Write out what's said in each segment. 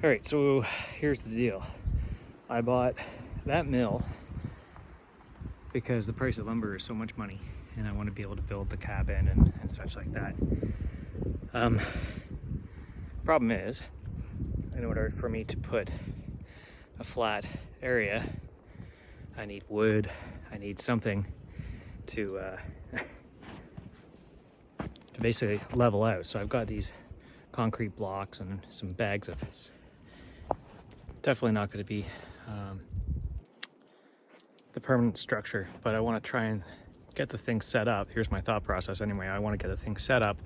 All right, so here's the deal. I bought that mill because the price of lumber is so much money and I want to be able to build the cabin and such like that. Problem is, in order for me to put a flat area, I need wood, I need something to basically level out. So I've got these concrete blocks and some bags of it. Definitely not going to be the permanent structure, but I want to try and get the thing set up. Here's my thought process anyway. I want to get the thing set up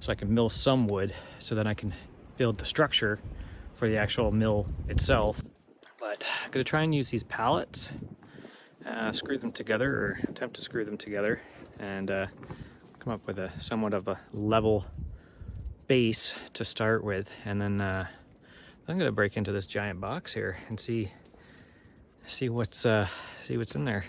so I can mill some wood so that I can build the structure for the actual mill itself. But I'm going to try and use these pallets, screw them together, or attempt to screw them together, and come up with a somewhat of a level base to start with. And then I'm going to break into this giant box here and see what's in there.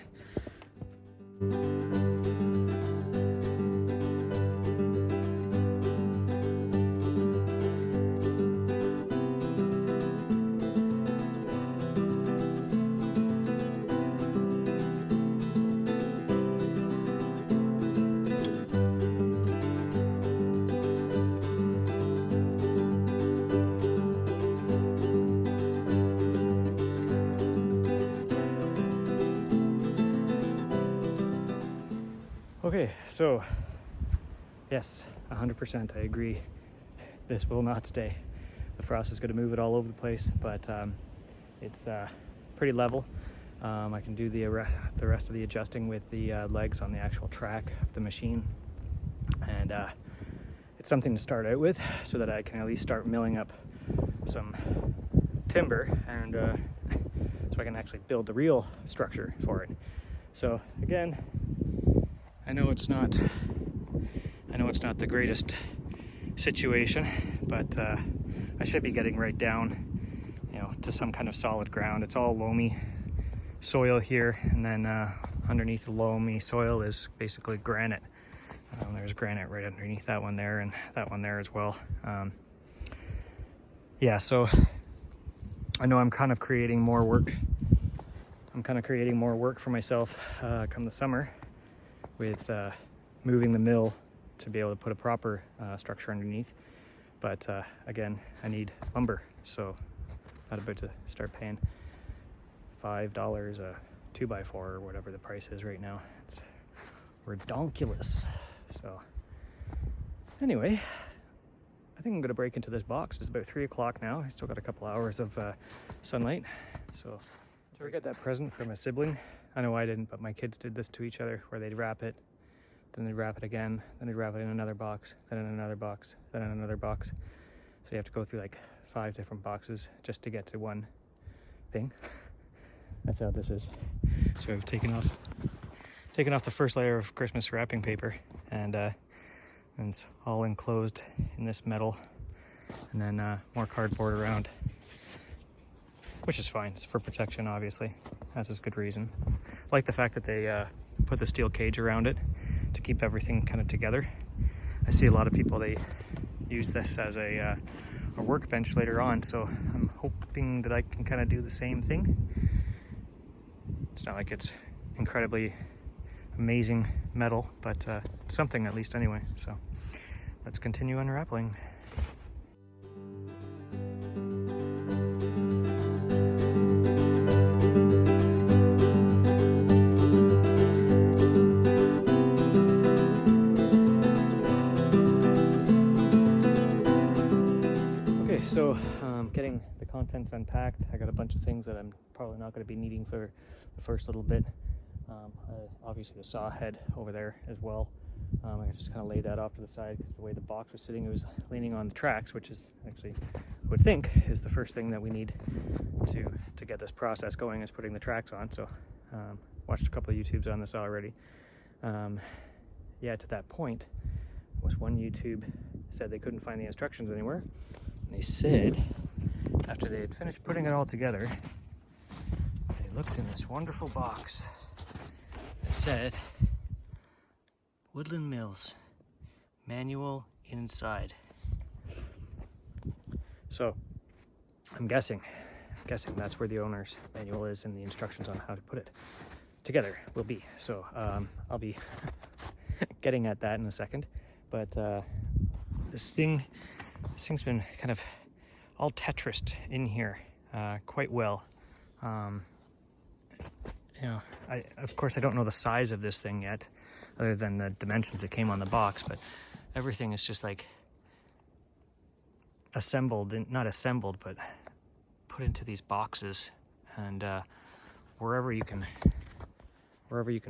Okay, so yes, 100% I agree. This will not stay. The frost is going to move it all over the place, but it's pretty level. I can do the rest of the adjusting with the legs on the actual track of the machine, and it's something to start out with so that I can at least start milling up some timber, and so I can actually build the real structure for it. So again, I know it's not the greatest situation, but I should be getting right down, to some kind of solid ground. It's all loamy soil here, and then underneath the loamy soil is basically granite. There's granite right underneath that one there, and that one there as well. Yeah, so I know I'm kind of creating more work. I'm kind of creating more work for myself come the summer, with moving the mill to be able to put a proper structure underneath. But again, I need lumber, so I'm about to start paying $5 a 2x4 or whatever the price is right now. It's redonkulous. So anyway, I think I'm gonna break into this box. It's about 3 o'clock now. I still got a couple hours of sunlight. So did I get that present from a sibling? I know I didn't, but my kids did this to each other, where they'd wrap it, then they'd wrap it again, then they'd wrap it in another box, then in another box, then in another box. So you have to go through like 5 different boxes just to get to one thing. That's how this is. So I've taken off the first layer of Christmas wrapping paper, and it's all enclosed in this metal, and then more cardboard around, which is fine. It's for protection, obviously. That's a good reason. I like the fact that they put the steel cage around it to keep everything kind of together. I see a lot of people, they use this as a workbench later on, so I'm hoping that I can kind of do the same thing. It's not like it's incredibly amazing metal, but something at least anyway. So let's continue unraveling. So getting the contents unpacked. I got a bunch of things that I'm probably not going to be needing for the first little bit. Obviously the saw head over there as well. I just kind of laid that off to the side because the way the box was sitting, it was leaning on the tracks, which is actually, I would think, is the first thing that we need to get this process going, is putting the tracks on. So watched a couple of YouTubes on this already. Yeah, to that point, was one YouTube said they couldn't find the instructions anywhere. They said, after they had finished putting it all together, they looked in this wonderful box that said, Woodland Mills, manual inside. So I'm guessing that's where the owner's manual is, and the instructions on how to put it together will be. So I'll be getting at that in a second. But this thing's been kind of all Tetrised in here quite well. You know, of course I don't know the size of this thing yet, other than the dimensions that came on the box, but everything is just like assembled, not assembled, but put into these boxes, and wherever you can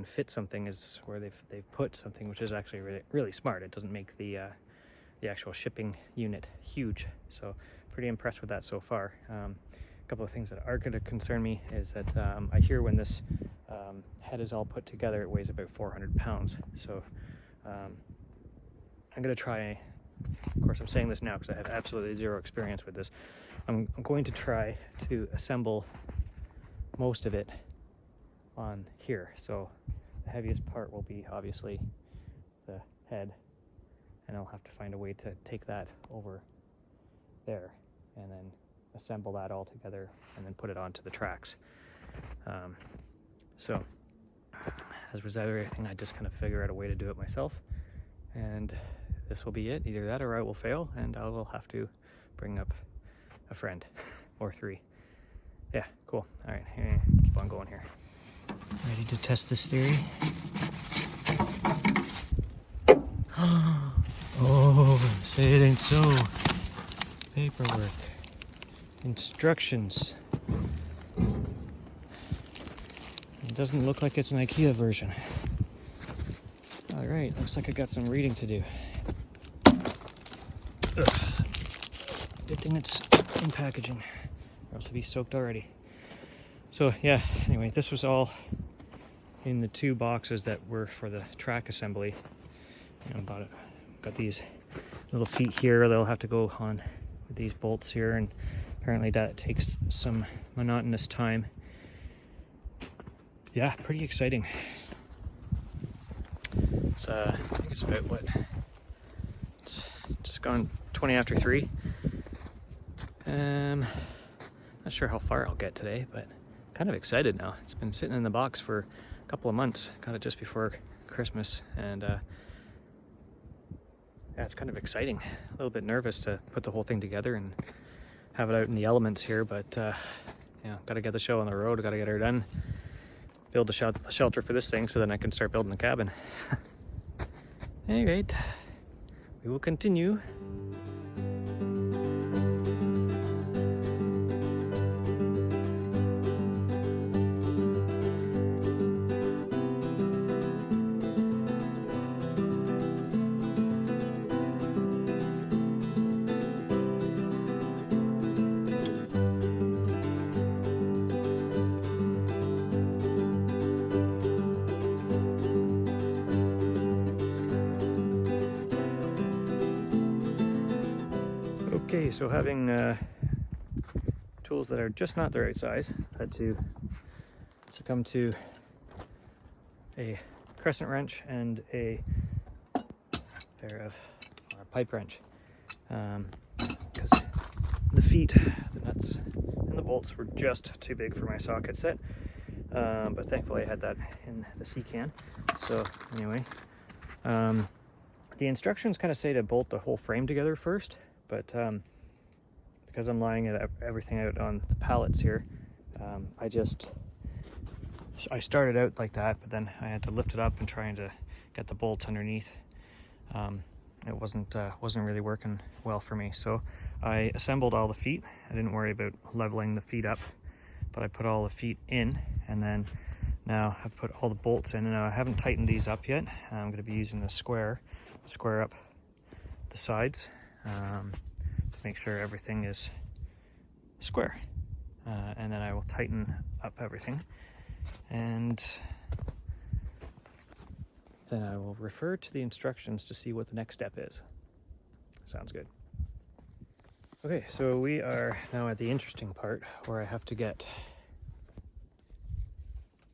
fit something is where they've put something, which is actually really smart. It doesn't make the actual shipping unit huge, so pretty impressed with that so far. A couple of things that are going to concern me is that I hear when this head is all put together, it weighs about 400 pounds. So I'm going to try, of course I'm saying this now because I have absolutely zero experience with this, I'm going to try to assemble most of it on here. So the heaviest part will be obviously the head, and I'll have to find a way to take that over there and then assemble that all together and then put it onto the tracks. So as with everything, I just kind of figure out a way to do it myself, and this will be it. Either that or I will fail and I will have to bring up a friend or three. Yeah, cool. All right, keep on going here. Ready to test this theory? Oh, say it ain't so. Paperwork. Instructions. It doesn't look like it's an IKEA version. Alright, looks like I got some reading to do. Ugh. Good thing it's in packaging, or else it'd be soaked already. So yeah, anyway, this was all in the two boxes that were for the track assembly. Got these little feet here. They'll have to go on with these bolts here, and apparently that takes some monotonous time. Yeah, pretty exciting. It's I think it's about it's just gone 20 after 3. Not sure how far I'll get today, but kind of excited now. It's been sitting in the box for a couple of months. Got it just before Christmas, and yeah, it's kind of exciting. A little bit nervous to put the whole thing together and have it out in the elements here, but you know, gotta get the show on the road, gotta get her done, build a shelter for this thing so then I can start building the cabin. Alright, we will continue. Okay, so having tools that are just not the right size, had to succumb to a crescent wrench and a pipe wrench, because the feet, the nuts, and the bolts were just too big for my socket set, but thankfully I had that in the sea can. So anyway, the instructions kind of say to bolt the whole frame together first, but because I'm laying everything out on the pallets here, I started out like that, but then I had to lift it up and trying to get the bolts underneath. It wasn't really working well for me, so I assembled all the feet. I didn't worry about leveling the feet up, but I put all the feet in, and then now I've put all the bolts in, and I haven't tightened these up yet. I'm going to be using a square up the sides to make sure everything is square, and then I will tighten up everything, and then I will refer to the instructions to see what the next step is. Sounds good. Okay, so we are now at the interesting part where I have to get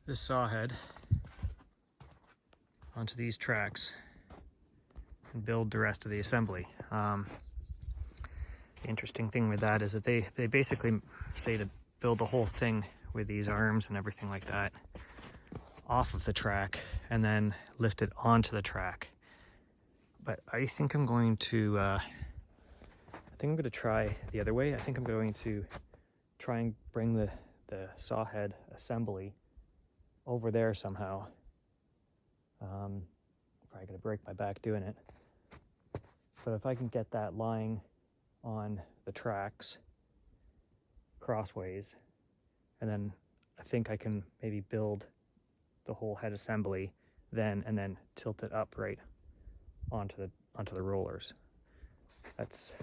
this saw head onto these tracks and build the rest of the assembly. The interesting thing with that is that they basically say to build the whole thing with these arms and everything like that off of the track and then lift it onto the track. But I think I'm going to try the other way. I think I'm going to try and bring the saw head assembly over there somehow. Probably gonna break my back doing it. But if I can get that lying on the tracks crossways, and then I think I can maybe build the whole head assembly then and then tilt it up right onto the rollers. That's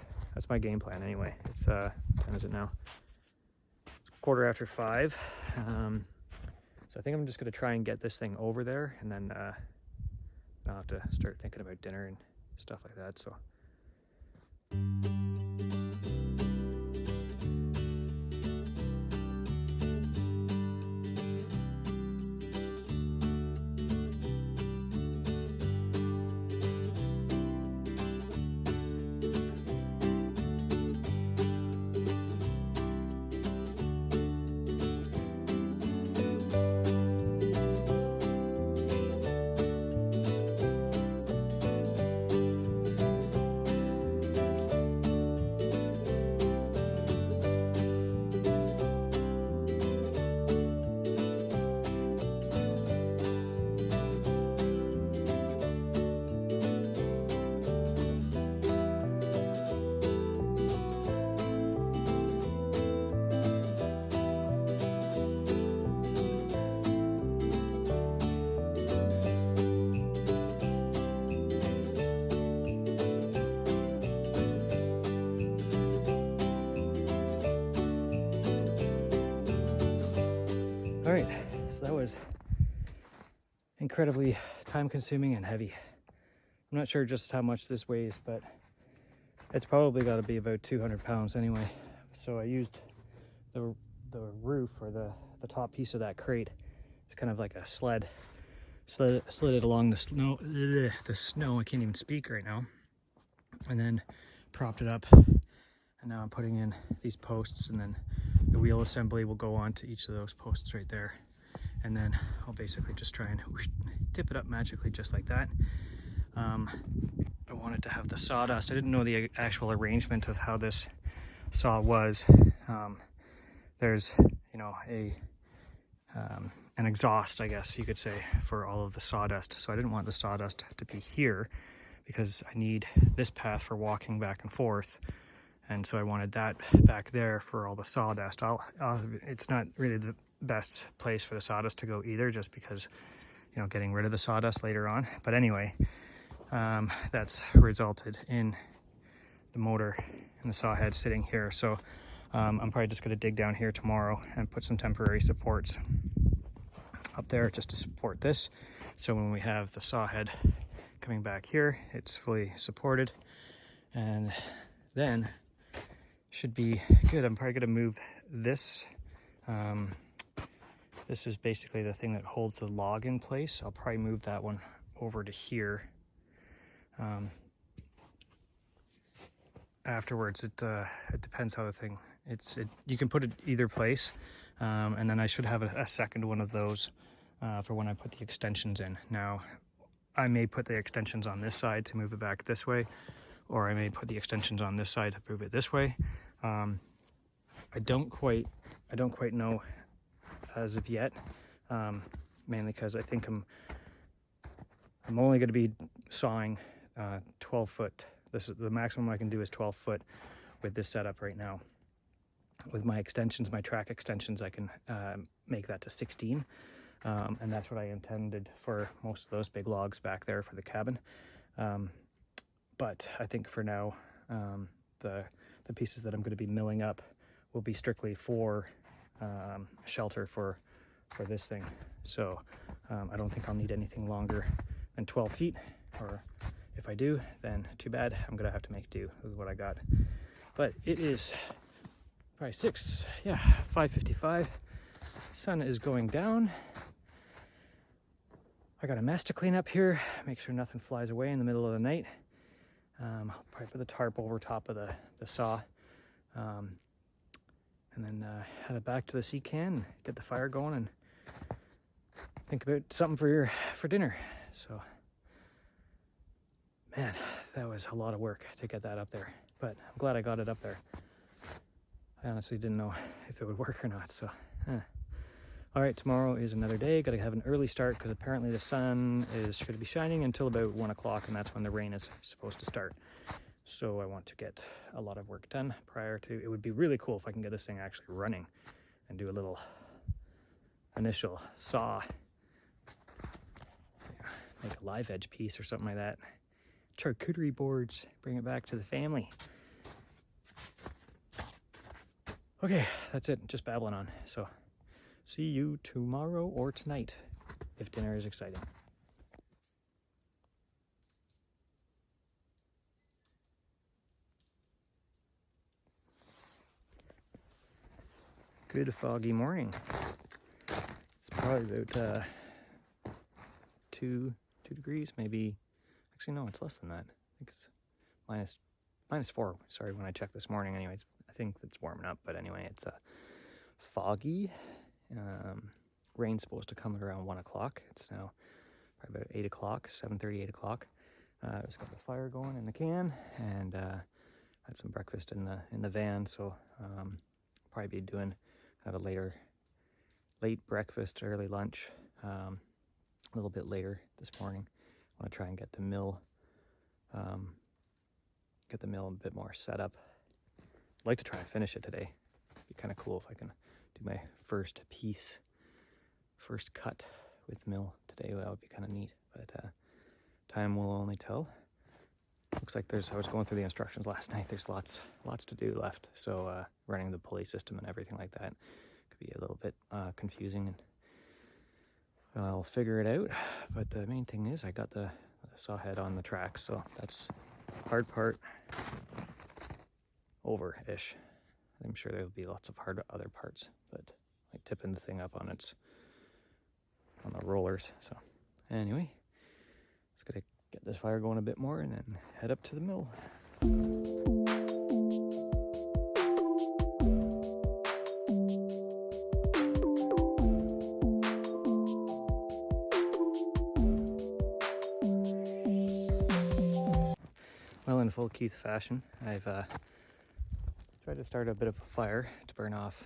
my game plan anyway. It's what time is it now? It's 5:15. So I think I'm just gonna try and get this thing over there, and then I'll have to start thinking about dinner and stuff like that. So. All right, so that was incredibly time-consuming and heavy. I'm not sure just how much this weighs, but it's probably got to be about 200 pounds anyway. So I used the roof, or the top piece of that crate. It's kind of like a slid it along the snow. I can't even speak right now. And then propped it up. And now I'm putting in these posts, and then the wheel assembly will go onto each of those posts right there. And then I'll basically just try and tip it up magically just like that. I wanted to have the sawdust. I didn't know the actual arrangement of how this saw was. There's, you know, an exhaust, I guess you could say, for all of the sawdust. So I didn't want the sawdust to be here because I need this path for walking back and forth. And so I wanted that back there for all the sawdust. It's not really the best place for the sawdust to go either, just because, you know, getting rid of the sawdust later on. But anyway, that's resulted in the motor and the saw head sitting here. So I'm probably just going to dig down here tomorrow and put some temporary supports up there just to support this. So when we have the saw head coming back here, it's fully supported, and then should be good. I'm probably going to move this. This is basically the thing that holds the log in place. I'll probably move that one over to here. Afterwards, it depends how the thing. You can put it either place, and then I should have a second one of those for when I put the extensions in. Now, I may put the extensions on this side to move it back this way, or I may put the extensions on this side to move it this way. I don't quite know as of yet, mainly because I think I'm only going to be sawing 12 foot. This is the maximum I can do is 12 foot with this setup right now. With my extensions, my track extensions, I can make that to 16, and that's what I intended for most of those big logs back there for the cabin. But I think for now, the pieces that I'm going to be milling up will be strictly for shelter for this thing. So I don't think I'll need anything longer than 12 feet, or if I do, then too bad. I'm going to have to make do with what I got. But it is probably 5:55. Sun is going down. I got a mess to clean up here, make sure nothing flies away in the middle of the night. I'll probably put the tarp over top of the saw And then head back to the sea can, get the fire going, and think about something for dinner. So, man, that was a lot of work to get that up there, but I'm glad I got it up there. I honestly didn't know if it would work or not, so. All right, tomorrow is another day. Gotta have an early start because apparently the sun is going to be shining until about 1 o'clock, and that's when the rain is supposed to start. So I want to get a lot of work done prior to. It would be really cool if I can get this thing actually running and do a little initial saw, like a live edge piece or something like that. Charcuterie boards, bring it back to the family. Okay, that's it, just babbling on. So see you tomorrow or tonight if dinner is exciting. Good foggy morning. It's probably about 2 degrees, maybe. Actually, no, it's less than that. I think it's minus 4. Sorry, when I checked this morning. Anyways, I think it's warming up, but anyway, it's foggy. Rain's supposed to come at around 1 o'clock. It's now probably about 8 o'clock, 7:30, 8 o'clock. Just got the fire going in the can, and had some breakfast in the van. So probably be doing kind of a late breakfast, early lunch, a little bit later this morning. I want to try and get the mill a bit more set up. I'd like to try and finish it today. It'd be kind of cool if I can do my first cut with mill today. That would be kind of neat, but time will only tell. Looks like I was going through the instructions last night. There's lots to do left. So running the pulley system and everything like that could be a little bit confusing, and I'll figure it out. But the main thing is I got the saw head on the track, so that's hard part over-ish. I'm sure there'll be lots of hard other parts, but like tipping the thing up on the rollers. So anyway, just gotta get this fire going a bit more and then head up to the mill. Well, in full Keith fashion, I've tried to start a bit of a fire to burn off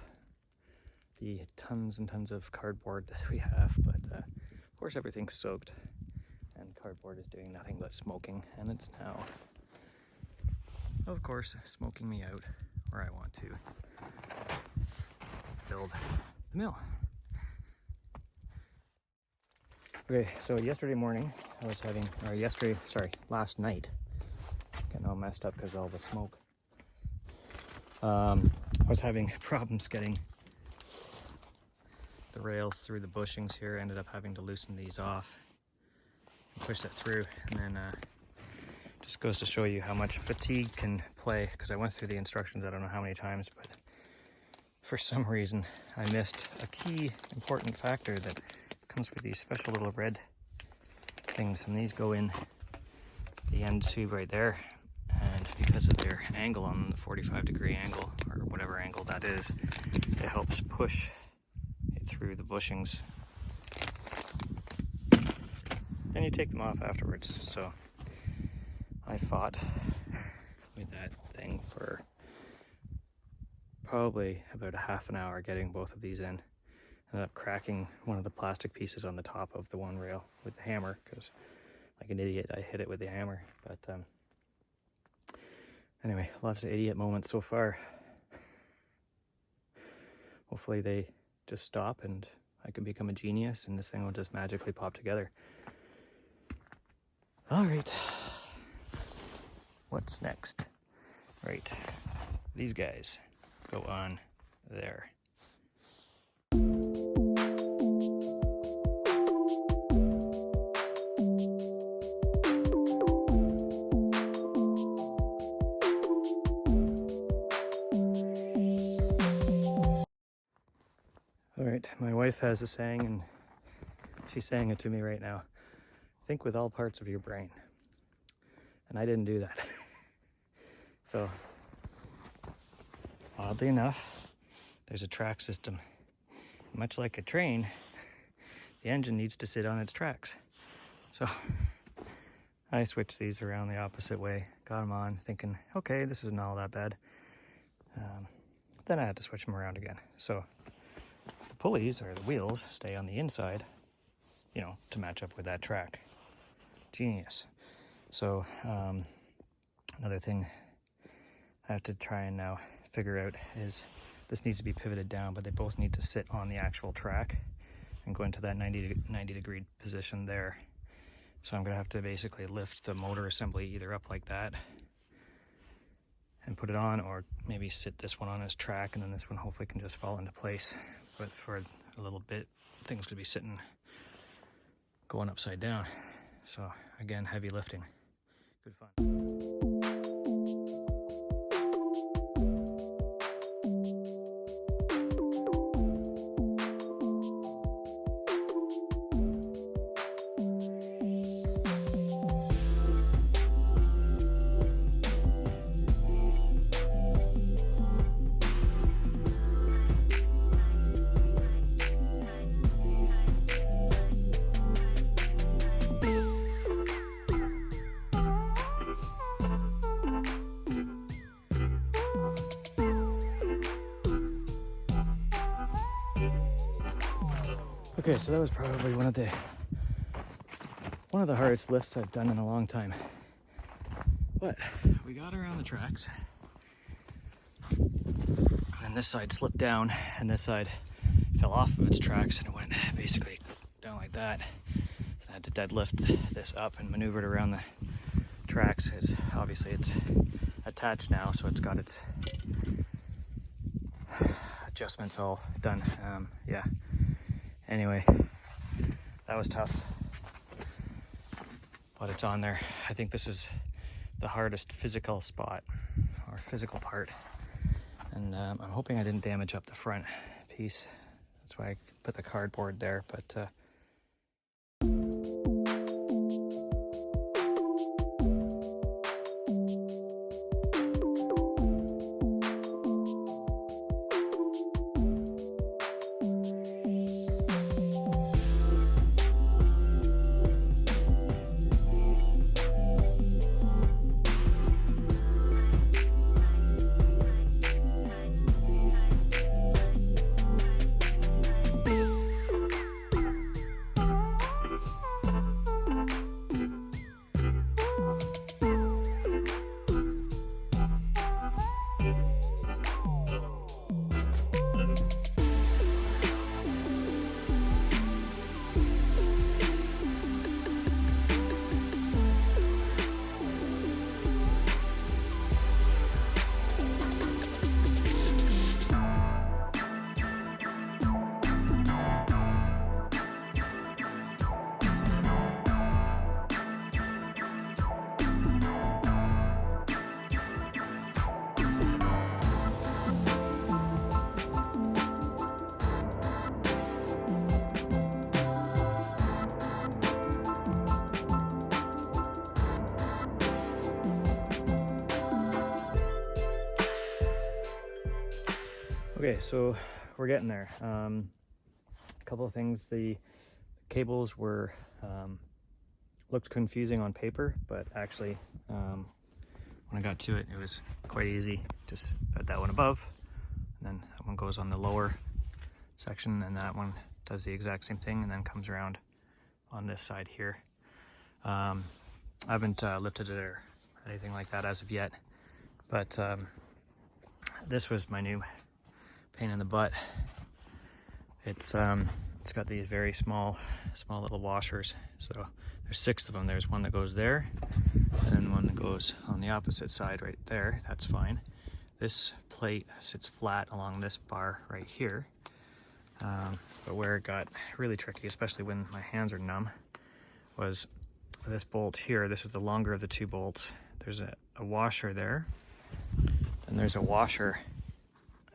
the tons and tons of cardboard that we have, but of course everything's soaked and cardboard is doing nothing but smoking, and it's now, of course, smoking me out where I want to build the mill. Okay, so last night, getting all messed up because of all the smoke. I was having problems getting the rails through the bushings here. Ended up having to loosen these off and push that through, and then just goes to show you how much fatigue can play, because I went through the instructions I don't know how many times, but for some reason I missed a key important factor that comes with these special little red things, and these go in the end tube right there, and because of their angle on the 45-degree angle, or whatever angle that is, it helps push it through the bushings. Then you take them off afterwards. So I fought with that thing for probably about a half an hour getting both of these in. Ended up cracking one of the plastic pieces on the top of the one rail with the hammer, because like an idiot I hit it with the hammer. But anyway, lots of idiot moments so far. Hopefully they just stop and I can become a genius and this thing will just magically pop together. All right, what's next? Right, these guys go on there. All right, my wife has a saying, and she's saying it to me right now. Think with all parts of your brain. And I didn't do that. So oddly enough, there's a track system. Much like a train, the engine needs to sit on its tracks. So I switched these around the opposite way, got them on, thinking, okay, this isn't all that bad. Then I had to switch them around again. So the pulleys, or the wheels, stay on the inside, you know, to match up with that track. Genius. So another thing I have to try and now figure out is this needs to be pivoted down, but they both need to sit on the actual track and go into that 90 degree position there. So I'm gonna have to basically lift the motor assembly either up like that and put it on, or maybe sit this one on its track, and then this one hopefully can just fall into place. But for a little bit, things could be sitting, going upside down. So again, heavy lifting, good fun. Okay, so that was probably one of the hardest lifts I've done in a long time. But we got around the tracks, and this side slipped down, and this side fell off of its tracks, and it went basically down like that. So I had to deadlift this up and maneuver it around the tracks, because obviously it's attached now, so it's got its adjustments all done. Yeah. Anyway, that was tough, but it's on there. I think this is the hardest physical spot, or physical part, and I'm hoping I didn't damage up the front piece. That's why I put the cardboard there, but okay, so we're getting there. A couple of things. The cables were looked confusing on paper, but actually when I got to it, it was quite easy. Just put that one above, and then that one goes on the lower section, and that one does the exact same thing and then comes around on this side here. I haven't lifted it or anything like that as of yet, but this was my new pain in the butt. It's got these very small little washers. So there's 6 of them. There's one that goes there, and then one that goes on the opposite side right there. That's fine. This plate sits flat along this bar right here. But where it got really tricky, especially when my hands are numb, was this bolt here. This is the longer of the 2 bolts. There's a washer there, and there's a washer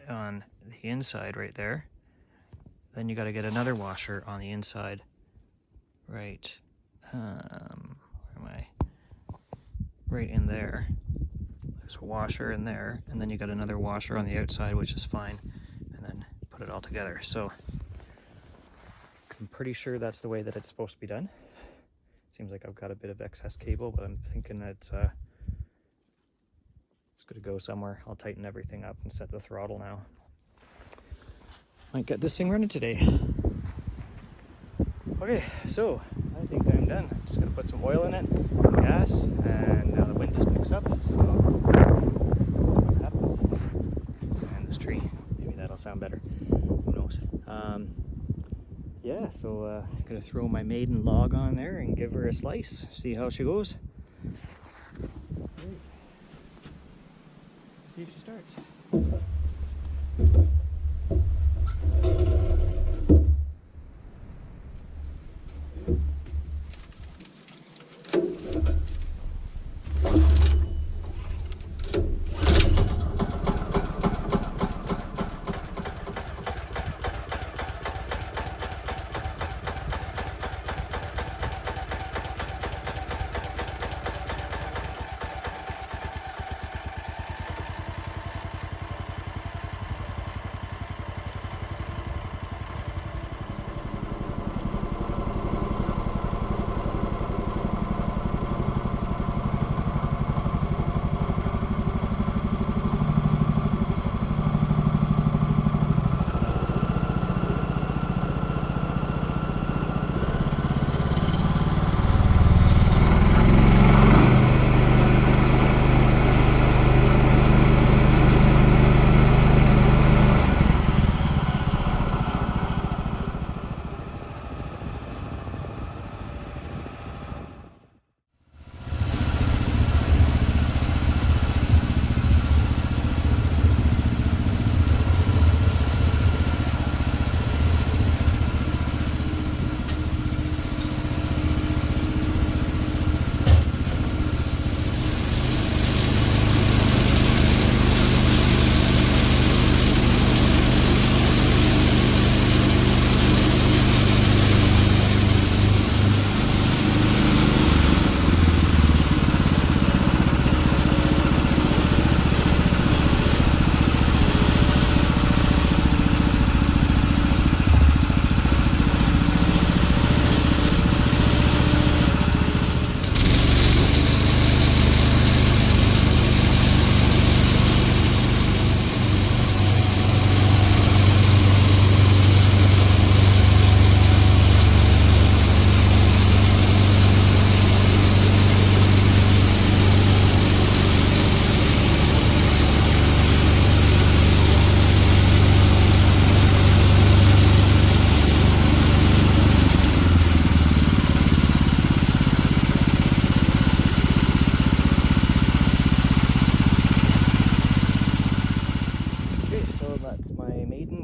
on the inside right there. Then you got to get another washer on the inside right where am I? Right in there. There's a washer in there, and then you got another washer on the outside, which is fine, and then put it all together. So I'm pretty sure that's the way that it's supposed to be done. Seems like I've got a bit of excess cable, but I'm thinking that it's gonna go somewhere. I'll tighten everything up and set the throttle now. Might get this thing running today. Okay, so I think I'm done. Just gonna put some oil in it, gas, and now the wind just picks up, so what happens. And this tree, maybe that'll sound better, who knows. Yeah, so gonna throw my maiden log on there and give her a slice, see how she goes. Great. See if she starts.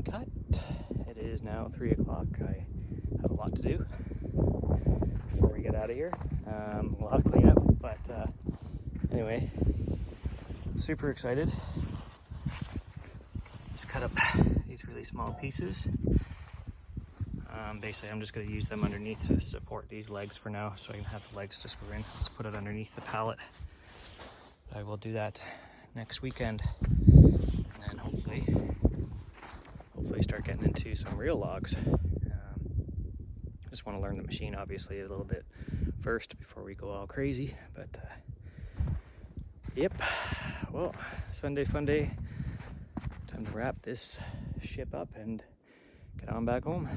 Cut. It is now 3 o'clock. I have a lot to do before we get out of here. A lot of cleanup, but anyway, super excited. Just cut up these really small pieces. Basically, I'm just going to use them underneath to support these legs for now, so I can have the legs to screw in. Just put it underneath the pallet. I will do that next weekend, and then hopefully start getting into some real logs. Just want to learn the machine obviously a little bit first before we go all crazy, but yep, well, Sunday fun day. Time to wrap this ship up and get on back home.